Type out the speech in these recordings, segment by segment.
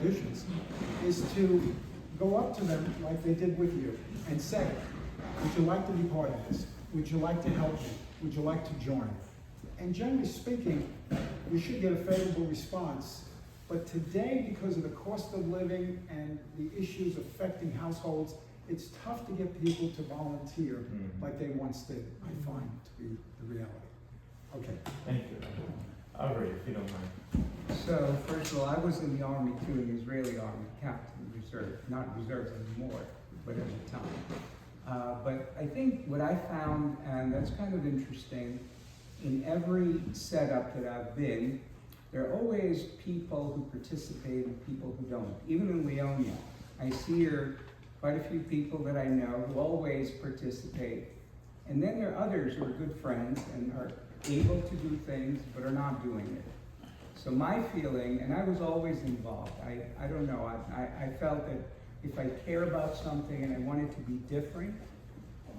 contributions, is to go up to them like they did with you and say, would you like to be part of this? Would you like to help me? Would you like to join? And generally speaking, you should get a favorable response. But today, because of the cost of living and the issues affecting households, it's tough to get people to volunteer like they once did, I find to be the reality. Okay. Thank you. Aubrey, if you don't mind. So, first of all, I was in the Army too, in the Israeli Army, Captain Reserve, not reserves anymore, but at the time. But I think what I found, and that's kind of interesting, in every setup that I've been, there are always people who participate and people who don't. Even in Leonia, I see here quite a few people that I know who always participate. And then there are others who are good friends and are able to do things but are not doing it. So my feeling, and I was always involved, I don't know, I felt that if I care about something and I want it to be different,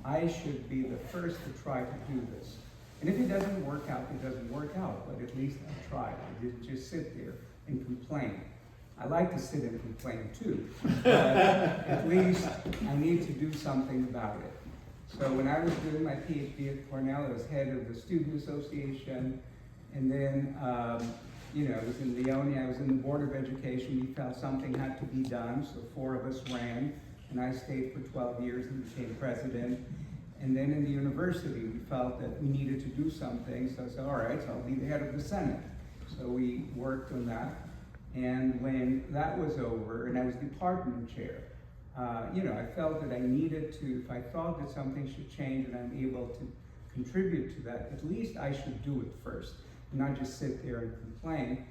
I should be the first to try to do this. And if it doesn't work out, it doesn't work out, but at least I tried. I didn't just sit there and complain. I like to sit and complain too, but at least I need to do something about it. So when I was doing my PhD at Cornell, I was head of the Student Association, and then I was in Leonia, I was in the Board of Education. We felt something had to be done, so 4 of us ran, and I stayed for 12 years and became president. And then in the university, we felt that we needed to do something, so I said, all right, so I'll be the head of the Senate. So we worked on that, and when that was over, and I was department chair, I felt that I needed to, if I thought that something should change and I'm able to contribute to that, at least I should do it first, and not just sit there and complain.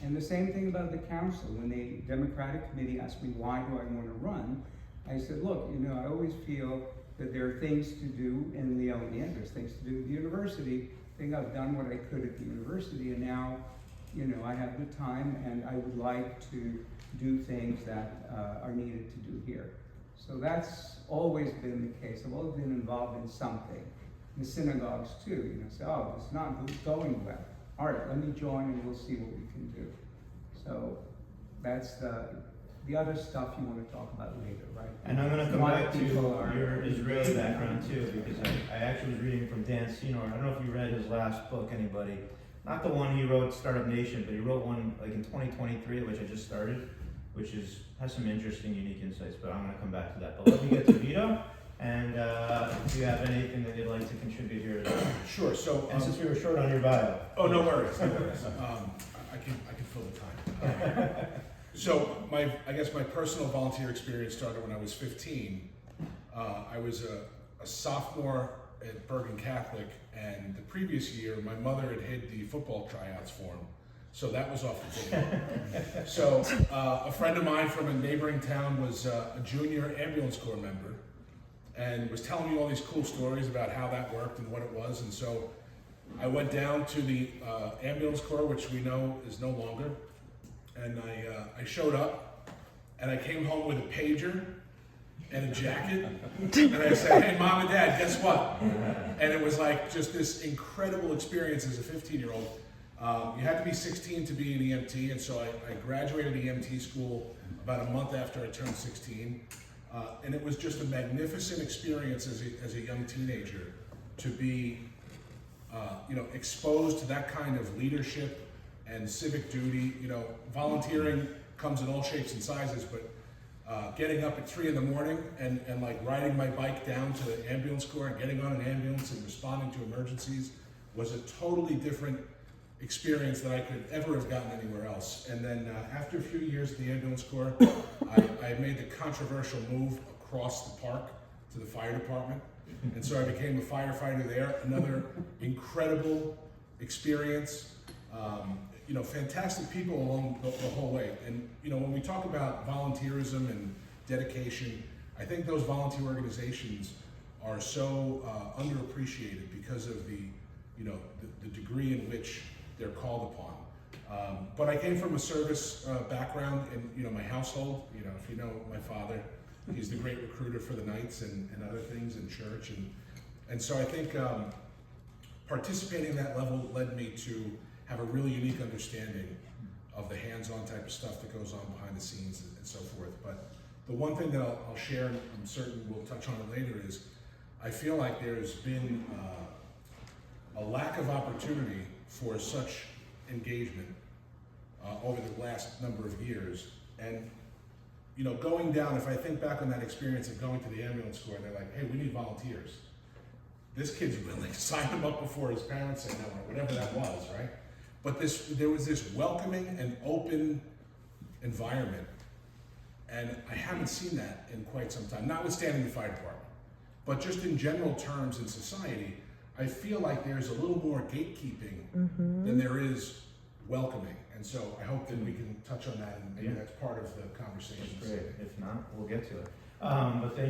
And the same thing about the council. When the Democratic Committee asked me, why do I want to run? I said, look, I always feel that there are things to do in Leonia, there's things to do at the university. I think I've done what I could at the university, and now, I have the time, and I would like to do things that are needed to do here. So that's always been the case. I've always been involved in something. In the synagogues too, say, oh, it's not going well. All right, let me join and we'll see what we can do. So that's the other stuff you want to talk about later, right? And I'm going to come back to your Israeli background too, because I actually was reading from Dan Senor. I don't know if you read his last book, anybody. Not the one he wrote, Startup Nation, but he wrote one like in 2023, which I just started, which has some interesting, unique insights, but I'm going to come back to that. But let me get to Vito, and if you have anything that you'd like to contribute here as well. Sure, so... and since we were short on your bio. Oh, no worries, no worries. I can fill the time. So I guess my personal volunteer experience started when I was 15. I was a sophomore at Bergen Catholic, and the previous year my mother had hid the football tryouts for him, so that was off the table. So a friend of mine from a neighboring town was a junior ambulance corps member, and was telling me all these cool stories about how that worked and what it was. And so I went down to the ambulance corps, which we know is no longer, and I showed up, and I came home with a pager and a jacket, and I said, hey, Mom and Dad, guess what? And it was like just this incredible experience as a 15-year-old. You had to be 16 to be an EMT, and so I graduated EMT school about a month after I turned 16. And it was just a magnificent experience as a young teenager to be exposed to that kind of leadership and civic duty. Volunteering comes in all shapes and sizes, but getting up at 3 in the morning and like riding my bike down to the ambulance corps and getting on an ambulance and responding to emergencies was a totally different experience that I could ever have gotten anywhere else. And then after a few years at the ambulance corps, I made the controversial move across the park to the fire department. And so I became a firefighter there. Another incredible experience. Fantastic people along the whole way. And when we talk about volunteerism and dedication, I think those volunteer organizations are so underappreciated because of the degree in which they're called upon. But I came from a service background in my household. If you know my father, he's the great recruiter for the Knights and other things in church. And so I think participating at that level led me to have a really unique understanding of the hands-on type of stuff that goes on behind the scenes and so forth. But the one thing that I'll share, and I'm certain we'll touch on it later, is I feel like there's been a lack of opportunity for such engagement over the last number of years. And you know, going down, if I think back on that experience of going to the ambulance corps, they're like, hey, we need volunteers. This kid's willing to sign him up before his parents say no, or whatever that was, right? But there was this welcoming and open environment. And I haven't seen that in quite some time, notwithstanding the fire department. But just in general terms in society, I feel like there's a little more gatekeeping than there is welcoming. And so I hope that we can touch on that, and maybe that's part of the conversation. Great. If not, we'll get to it. But thank